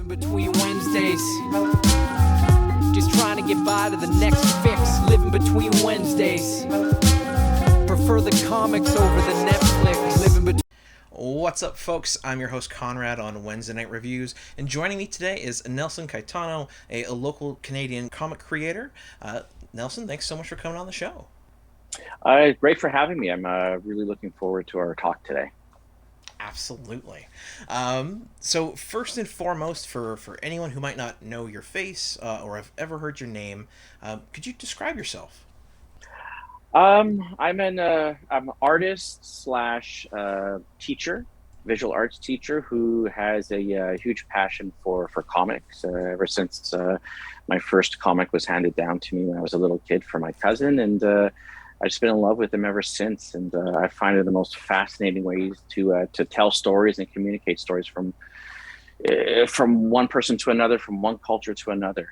Living between Wednesdays, just trying to get by to the next fix. Living between Wednesdays, prefer the comics over the Netflix. Living between. What's up, folks? I'm your host Konrad on Wednesday Night Reviews, and joining me today is Nelson Caetano, a local Canadian comic creator. Nelson, thanks so much for coming on the show. Great for having me. I'm really looking forward to our talk today. Absolutely. So first and foremost, for anyone who might not know your face or have ever heard your name, could you describe yourself? I'm an artist slash teacher, visual arts teacher who has a huge passion for comics. Ever since my first comic was handed down to me when I was a little kid from my cousin, and I've just been in love with them ever since. And I find it the most fascinating ways to tell stories and communicate stories from one person to another, from one culture to another.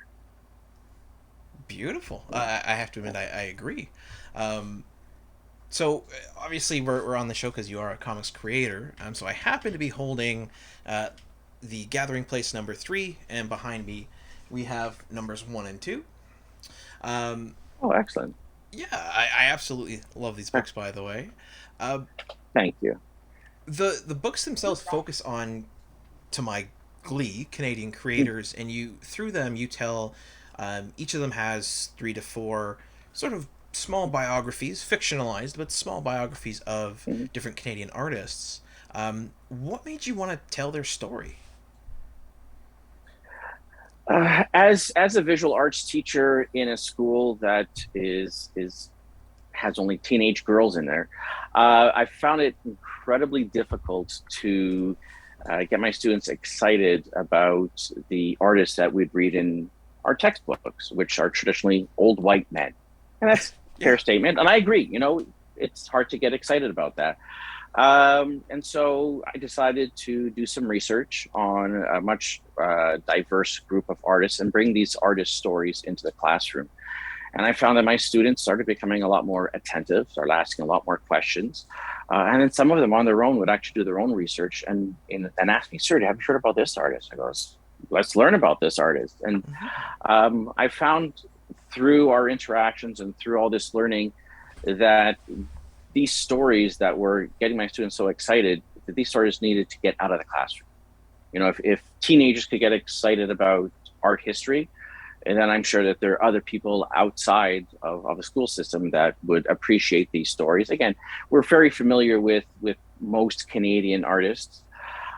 Beautiful. I have to admit, I agree. So obviously we're on the show because you are a comics creator. So I happen to be holding the Gathering Place number 3, and behind me we have numbers 1 and 2. Oh, excellent. Yeah, I absolutely love these books, by the way. Thank you. The books themselves focus on, to my glee, Canadian creators, and through them you tell, each of them has 3 to 4 sort of small biographies, fictionalized, but small biographies of different Canadian artists. What made you want to tell their story? As a visual arts teacher in a school that has only teenage girls in there, I found it incredibly difficult to get my students excited about the artists that we'd read in our textbooks, which are traditionally old white men. And that's a fair statement. And I agree, it's hard to get excited about that. And so I decided to do some research on a much diverse group of artists and bring these artist stories into the classroom. And I found that my students started becoming a lot more attentive, started asking a lot more questions. And then some of them on their own would actually do their own research and ask me, "Sir, have you heard about this artist?" I go, "Let's learn about this artist." And I found through our interactions and through all this learning that these stories that were getting my students so excited, that these stories needed to get out of the classroom. If teenagers could get excited about art history, and then I'm sure that there are other people outside of the school system that would appreciate these stories. Again, we're very familiar with most Canadian artists,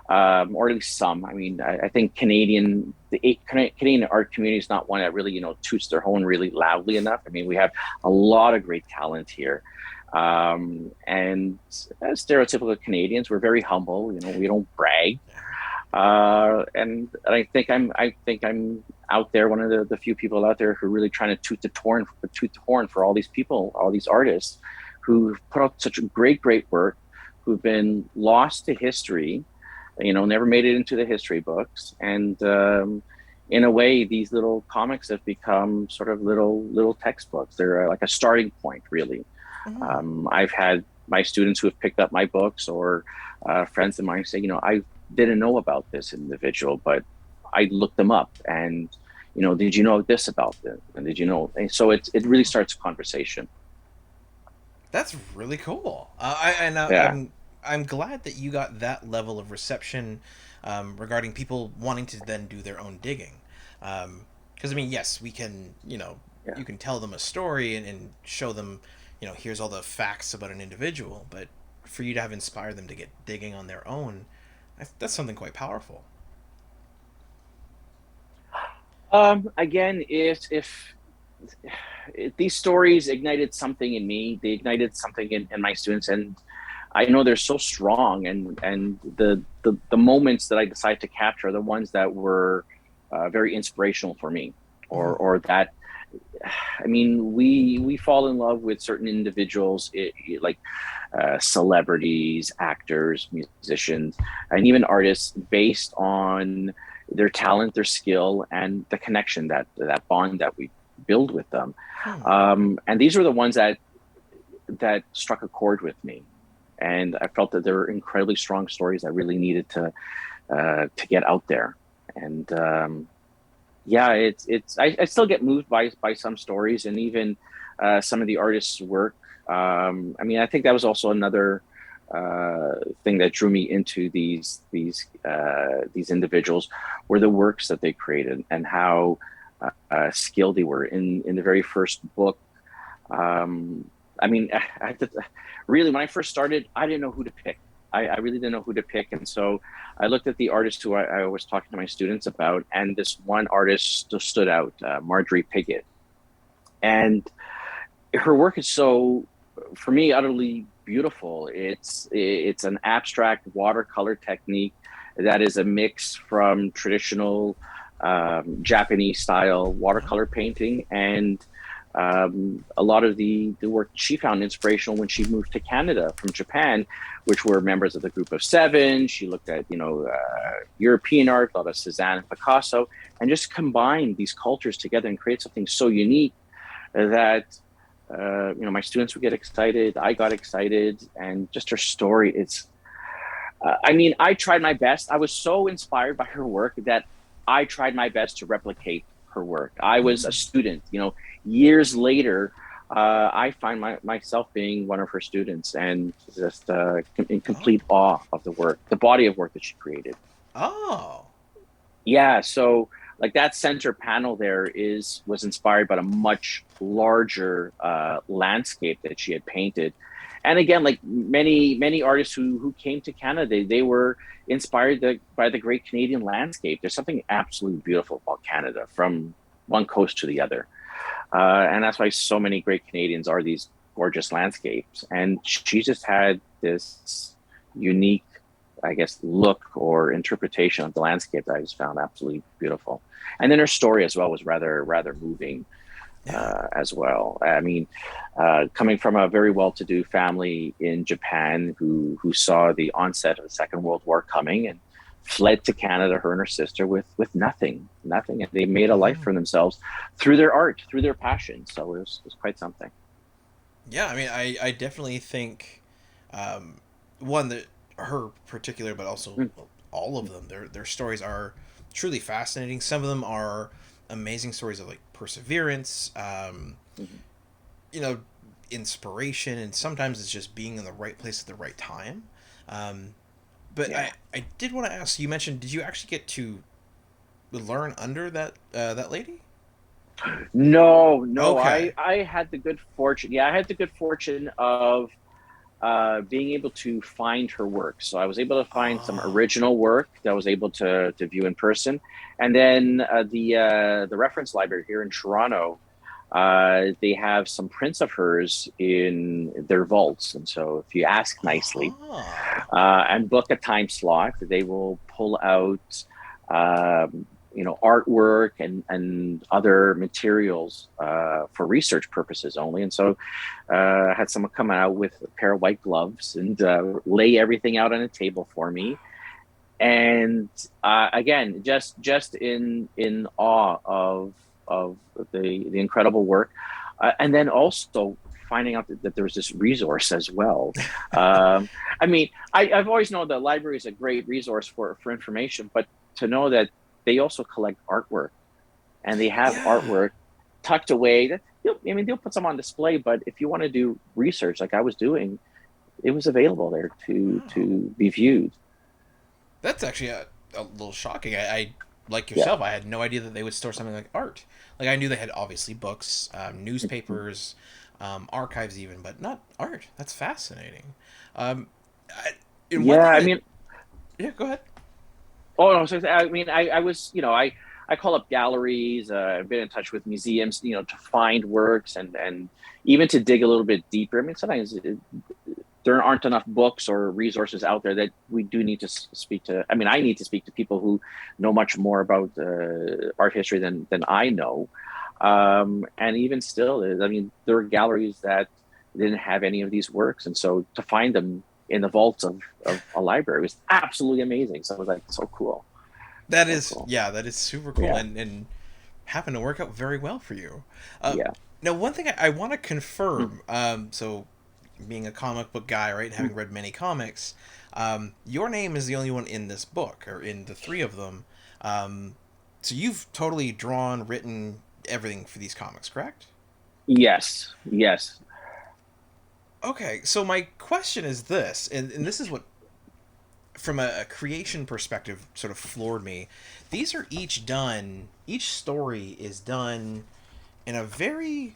or at least some. I mean, I think the Canadian art community is not one that really, toots their horn really loudly enough. I mean, we have a lot of great talent here. And as stereotypical Canadians, we're very humble. We don't brag. And I think I'm out there, one of the few people out there who are really trying to toot the horn for all these people, all these artists who put out such great work, who've been lost to history, never made it into the history books. And in a way, these little comics have become sort of little textbooks. They're like a starting point, really. I've had my students who have picked up my books, or friends of mine say, I didn't know about this individual, but I looked them up, and did you know this about them? And did you know? And so it really starts a conversation. That's really cool. I'm glad that you got that level of reception regarding people wanting to then do their own digging. Because I mean, yes, we can, you can tell them a story and show them, here's all the facts about an individual, but for you to have inspired them to get digging on their own, that's something quite powerful. Again, if these stories ignited something in me, they ignited something in my students, and I know they're so strong, and the moments that I decide to capture are the ones that were very inspirational for me, or that, I mean, we fall in love with certain individuals, like celebrities, actors, musicians, and even artists, based on their talent, their skill, and the connection, that bond that we build with them. And these were the ones that struck a chord with me. And I felt that there were incredibly strong stories that really needed to get out there. And I still get moved by some stories, and even some of the artists' work. I mean, I think that was also another thing that drew me into these individuals, were the works that they created and how skilled they were. In the very first book, I mean, really, when I first started, I didn't know who to pick. I really didn't know who to pick. And so I looked at the artists who I was talking to my students about, and this one artist stood out, MARJORIE PIGOTT. And her work is so, for me, utterly beautiful. It's an abstract watercolor technique that is a mix from traditional Japanese style watercolor painting and a lot of the work she found inspirational when she moved to Canada from Japan, which were members of the Group of Seven. She looked at, European art, a lot of Cézanne and Picasso, and just combined these cultures together and create something so unique that, my students would get excited. I got excited, and just her story. It's, I tried my best. I was so inspired by her work that I tried my best to replicate her work. I was a student, years later, I find myself being one of her students, and just in complete awe of the work, the body of work that she created. Oh. Yeah, so like that center panel there was inspired by a much larger landscape that she had painted. And again, like many artists who came to Canada, they were inspired by the great Canadian landscape. There's something absolutely beautiful about Canada from one coast to the other. And that's why so many great Canadians are these gorgeous landscapes. And she just had this unique, I guess, look or interpretation of the landscape that I just found absolutely beautiful. And then her story as well was rather moving as well. I mean, coming from a very well-to-do family in Japan who saw the onset of the Second World War coming and fled to Canada, her and her sister, with nothing. And they made a life for themselves through their art, through their passion. So it was quite something. Yeah, I mean, I definitely think, one, that her particular, but also all of them, their stories are truly fascinating. Some of them are amazing stories of like perseverance, inspiration, and sometimes it's just being in the right place at the right time. But yeah. I did want to ask, you mentioned, did you actually get to learn under that lady? No. Okay. I had the good fortune. Yeah, I had the good fortune of being able to find her work. So I was able to find some original work that I was able to view in person. And then the reference library here in Toronto, they have some prints of hers in their vaults. And so if you ask nicely and book a time slot, they will pull out artwork and other materials for research purposes only. And so I had someone come out with a pair of white gloves and lay everything out on a table for me. And again, just in awe of the incredible work. And then also finding out that there was this resource as well. I mean, I've always known that library is a great resource for information, but to know that they also collect artwork, and they have artwork tucked away. They'll put some on display, but if you want to do research like I was doing, it was available there to be viewed. That's actually a little shocking. I like yourself, I had no idea that they would store something like art. Like, I knew they had obviously books, newspapers, archives even, but not art. That's fascinating. Yeah, go ahead. Oh, no, so I mean, I was, I call up galleries, I've been in touch with museums, to find works and even to dig a little bit deeper. I mean, sometimes there aren't enough books or resources out there that we do need to speak to. I mean, I need to speak to people who know much more about art history than I know. And even still, I mean, there are galleries that didn't have any of these works. And so to find them in the vaults of a library was absolutely amazing. So it was like so cool. That is cool. Yeah, that is super cool, and happened to work out very well for you. Now, one thing I want to confirm, so being a comic book guy, right, and having read many comics, Your name is the only one in this book, or in the three of them. So you've totally drawn, written everything for these comics, correct? Yes. Yes. Okay, so my question is this, and this is what, from a creation perspective, sort of floored me. These are each story is done in a very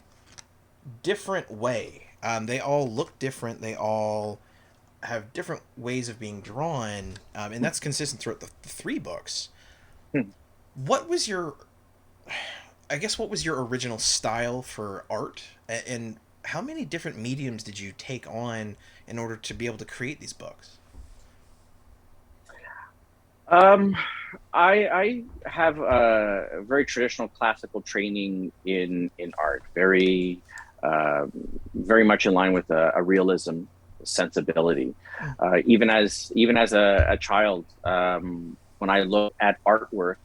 different way. They all look different. They all have different ways of being drawn, and that's consistent throughout the three books. Hmm. What was your, what was your original style for art, and how many different mediums did you take on in order to be able to create these books? I have a very traditional classical training in art, very much in line with a realism sensibility. Even as a child, when I look at artwork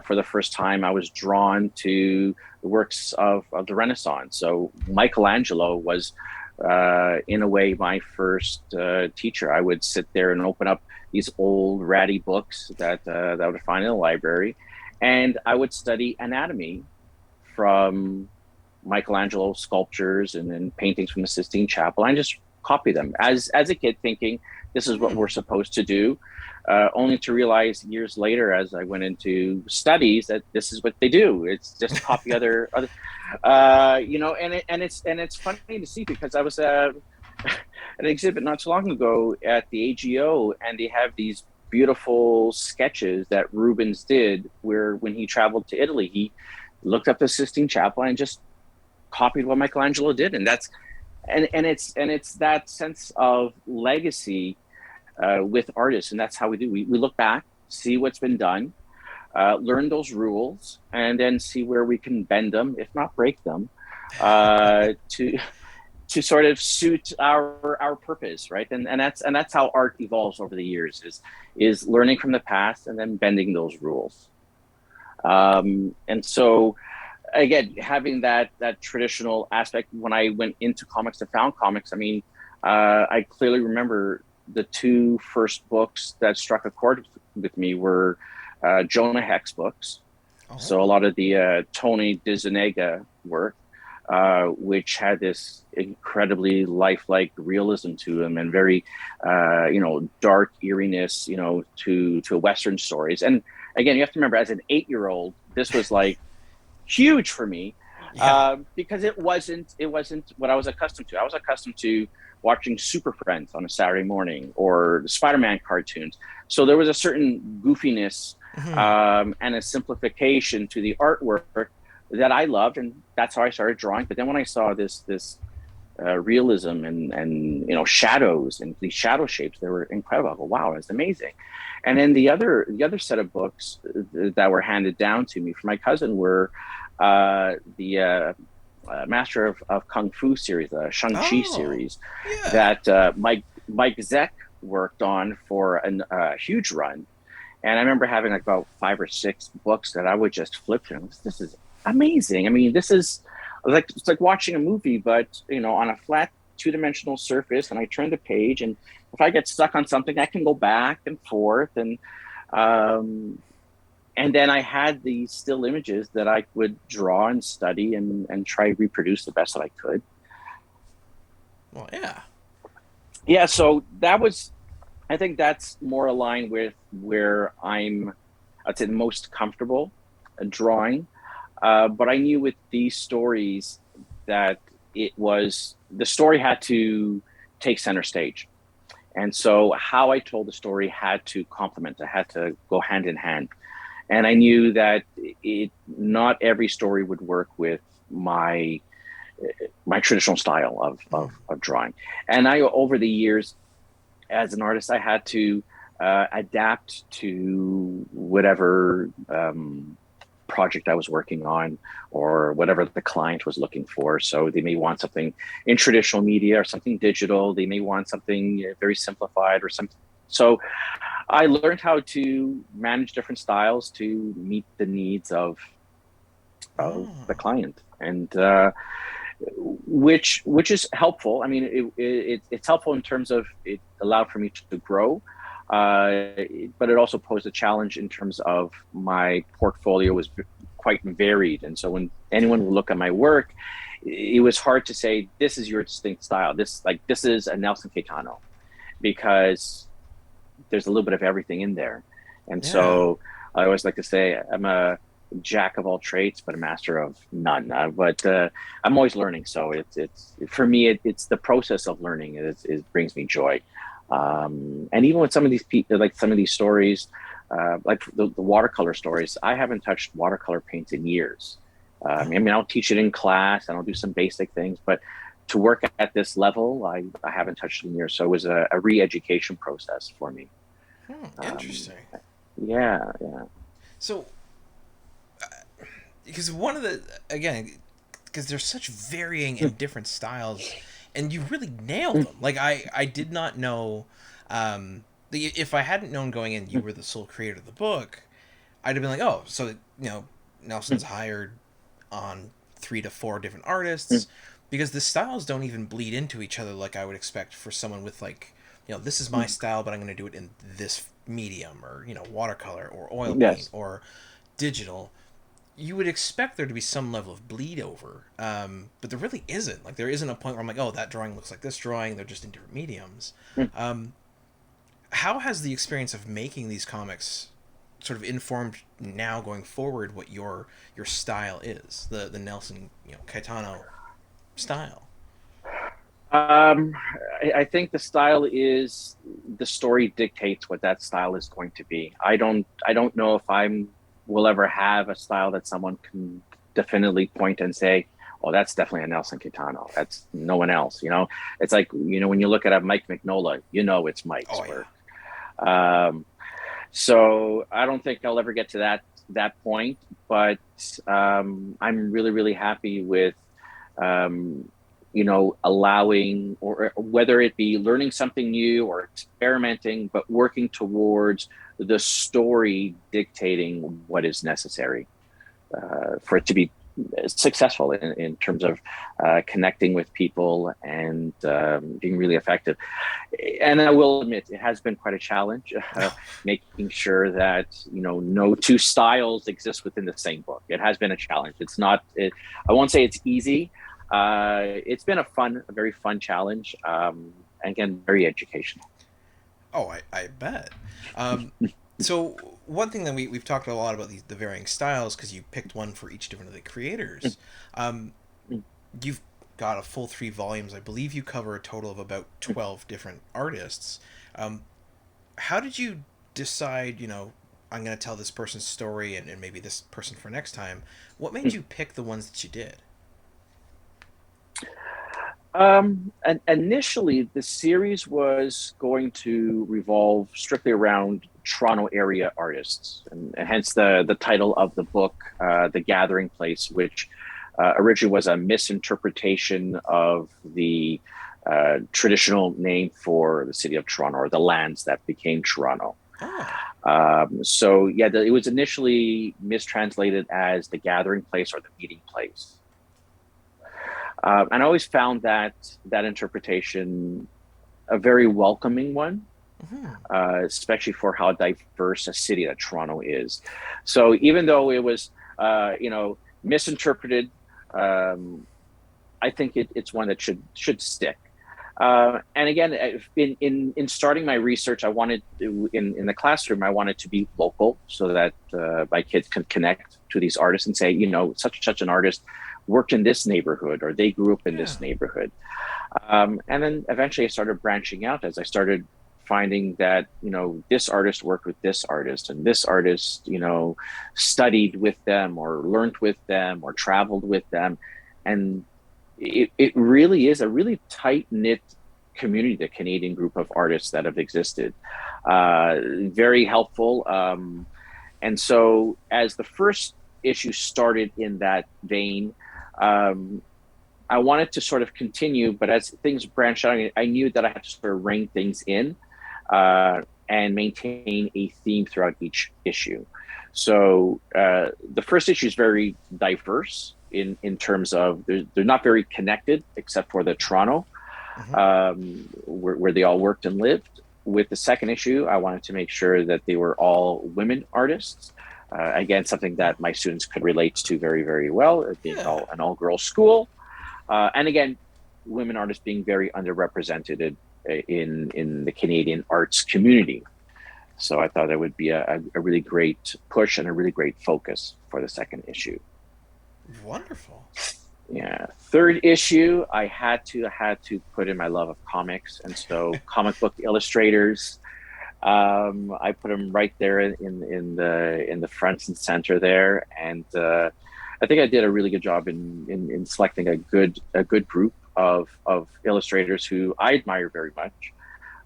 for the first time, I was drawn to the works of the Renaissance. So Michelangelo was, in a way, my first teacher. I would sit there and open up these old ratty books that I would find in the library, and I would study anatomy from Michelangelo's sculptures and then paintings from the Sistine Chapel. I just copy them as a kid, thinking this is what we're supposed to do. Only to realize years later, as I went into studies, that this is what they do. It's just copy other, and it's funny to see, because I was at an exhibit not too long ago at the AGO, and they have these beautiful sketches that Rubens did, where when he traveled to Italy, he looked up the Sistine Chapel and just copied what Michelangelo did, and it's that sense of legacy with artists, and that's how we do. We look back, see what's been done, learn those rules, and then see where we can bend them, if not break them, to sort of suit our purpose, right? And that's how art evolves over the years, is learning from the past and then bending those rules. And so, again, having that traditional aspect, when I went into comics and found comics, I mean, I clearly remember the two first books that struck a chord with me were JONAH Hex books. Oh. So a lot of the Tony DEZUNIGA work, which had this incredibly lifelike realism to them, and very, dark eeriness, to Western stories. And again, you have to remember, as an 8-year-old, this was like huge for me, because it wasn't what I was accustomed to. I was accustomed to watching Super Friends on a Saturday morning, or the Spider-Man cartoons. So there was a certain goofiness and a simplification to the artwork that I loved, and that's how I started drawing. But then when I saw this realism and shadows and these shadow shapes, they were incredible. I go, wow, that's amazing. And then the other set of books that were handed down to me from my cousin were the Master of Kung Fu series, the Shang-Chi series, that Mike ZECK worked on for a huge run. And I remember having like about 5 or 6 books that I would just flip through. This is amazing. I mean, it's like watching a movie, but on a flat 2-dimensional surface. And I turn the page, and if I get stuck on something, I can go back and forth. And then I had these still images that I would draw and study and try to reproduce the best that I could. Well, yeah. Yeah, so I think that's more aligned with where I'd say, the most comfortable drawing. But I knew with these stories that the story had to take center stage. And so how I told the story had to complement, it had to go hand in hand. And I knew that not every story would work with my traditional style of drawing. And over the years, as an artist, I had to adapt to whatever project I was working on, or whatever the client was looking for. So they may want something in traditional media or something digital. They may want something very simplified or something. So I learned how to manage different styles to meet the needs of the client. And which is helpful. I mean, it's helpful in terms of it allowed for me to grow, but it also posed a challenge in terms of my portfolio was quite varied. And so when anyone would look at my work, it was hard to say, this is your distinct style. This is a Nelson Caetano, because there's a little bit of everything in there. And so I always like to say I'm a jack of all trades, but a master of none. But I'm always learning. So it's for me, it's the process of learning. It brings me joy. And even with some of these people, like some of these stories, like the watercolor stories, I haven't touched watercolor paints in years. I mean, I'll teach it in class and I'll do some basic things, but to work at this level, I haven't touched it in years. So it was a re-education process for me. Interesting. Yeah. So, because one of the, again, because there's such varying and different styles, and you really nailed them. Like, I did not know, if I hadn't known going in you were the sole creator of the book, I'd have been like, oh, so, Nelson's hired on 3 to 4 different artists, because the styles don't even bleed into each other like I would expect for someone with, like, this is my style, but I'm going to do it in this medium, or, watercolor or oil paint or digital. You would expect there to be some level of bleed over, but there really isn't. Like, there isn't a point where I'm like, oh, that drawing looks like this drawing. They're just in different mediums. How has the experience of making these comics sort of informed now going forward what your style is, the Nelson Caetano style? I think the style is, the story dictates what that style is going to be. I don't know if will ever have a style that someone can definitively point and say, oh, that's definitely a Nelson Caetano. That's no one else. It's like, when you look at a Mike Mignola, it's Mike's work. So I don't think I'll ever get to that point, but I'm really, really happy with, allowing, or whether it be learning something new or experimenting, but working towards the story dictating what is necessary for it to be successful in terms of connecting with people and being really effective. And I will admit, it has been quite a challenge making sure that no two styles exist within the same book. It has been a challenge. It's not. I won't say it's easy. It's been a very fun challenge. And again, very educational. Oh, I bet. So one thing that we've talked a lot about the varying styles, because you picked one for each different of the creators. You've got a full 3 volumes. I believe you cover a total of about 12 different artists. How did you decide, I'm going to tell this person's story and maybe this person for next time? What made you pick the ones that you did? And initially, the series was going to revolve strictly around Toronto area artists, and hence the title of the book, The Gathering Place, which originally was a misinterpretation of the traditional name for the city of Toronto, or the lands that became Toronto. So yeah, it was initially mistranslated as The Gathering Place or The Meeting Place. And I always found that interpretation a very welcoming one, especially for how diverse a city that Toronto is. So even though it was, misinterpreted, I think it's one that should stick. And again, in starting my research, I wanted to, in the classroom, I wanted to be local so that my kids can connect to these artists and say, such an artist worked in this neighborhood, or they grew up in this neighborhood. And then eventually I started branching out as I started finding that, this artist worked with this artist, and this artist, studied with them or learned with them or traveled with them. And it really is a really tight-knit community, the Canadian group of artists that have existed. Very helpful. And so as the first issue started in that vein, I wanted to sort of continue, but as things branched out, I knew that I had to sort of rein things in and maintain a theme throughout each issue. So the first issue is very diverse, in terms of they're not very connected, except for the Toronto, where they all worked and lived. With the second issue, I wanted to make sure that they were all women artists. Again, something that my students could relate to very, very well, being an all-girls school. And again, women artists being very underrepresented in the Canadian arts community. So I thought it would be a really great push and a really great focus for the second issue. Wonderful. Yeah. Third issue, I had to put in my love of comics, and so comic book illustrators. I put them right there in the front and center there, and I think I did a really good job in selecting a good group of illustrators who I admire very much,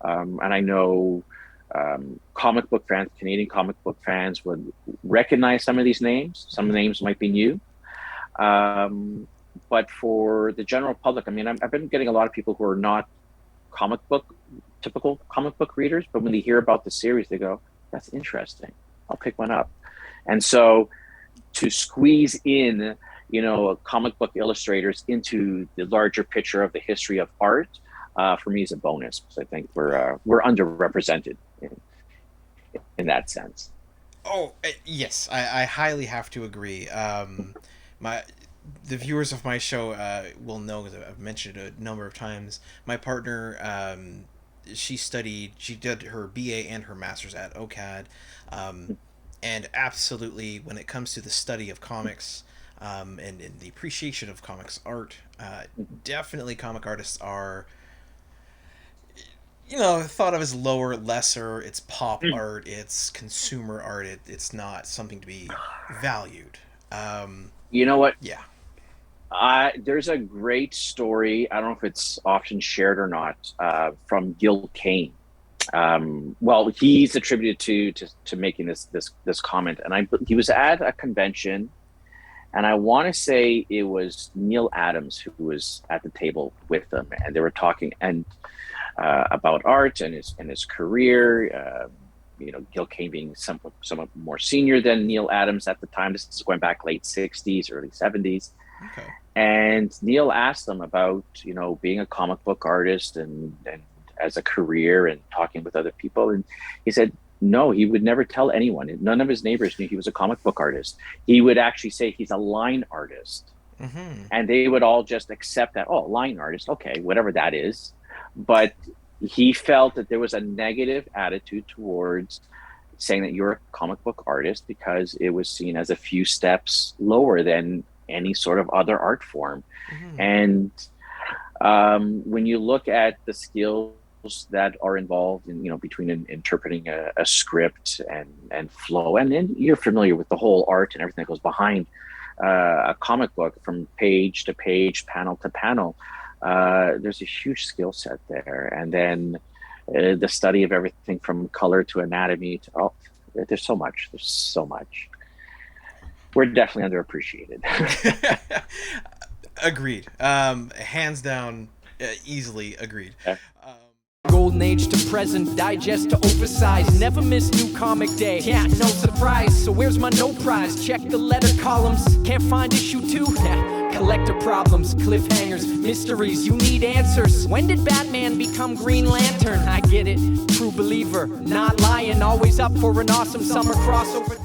and I know comic book fans, Canadian comic book fans, would recognize some of these names. Some of the names might be new. But for the general public, I mean, I've been getting a lot of people who are not typical comic book readers, but when they hear about the series, they go, that's interesting. I'll pick one up. And so to squeeze in, comic book illustrators into the larger picture of the history of art, for me is a bonus, because I think we're underrepresented in that sense. Oh, yes, I highly have to agree. The viewers of my show will know, because I've mentioned it a number of times. My partner, she did her BA and her master's at OCAD, and absolutely, when it comes to the study of comics and the appreciation of comics art, definitely comic artists are, thought of as lower, lesser. It's pop art, it's consumer art. It's not something to be valued. You know what? Yeah. There's a great story. I don't know if it's often shared or not, from Gil Kane. Well, he's attributed to making this comment, and he was at a convention, and I want to say it was Neil Adams who was at the table with them, and they were talking about art and his career. Gil Kane being somewhat more senior than Neil Adams at the time. This is going back late 60s, early 70s. Okay. And Neil asked them about, being a comic book artist and as a career and talking with other people. And he said, no, he would never tell anyone. None of his neighbors knew he was a comic book artist. He would actually say he's a line artist. Mm-hmm. And they would all just accept that, oh, line artist, okay, whatever that is. But he felt that there was a negative attitude towards saying that you're a comic book artist, because it was seen as a few steps lower than any sort of other art form. Mm-hmm. And when you look at the skills that are involved in, between interpreting a script and flow, and then you're familiar with the whole art and everything that goes behind a comic book from page to page, panel to panel, there's a huge skill set there. And then the study of everything from color to anatomy to, there's so much. We're definitely underappreciated. Agreed. Hands down, easily agreed. Yeah. Golden age to present, digest to oversize. Never miss new comic day, yeah, no surprise. So where's my no prize? Check the letter columns. Can't find issue 2? Collector problems, cliffhangers, mysteries, you need answers. When did Batman become Green Lantern? I get it, true believer, not lying. Always up for an awesome summer crossover.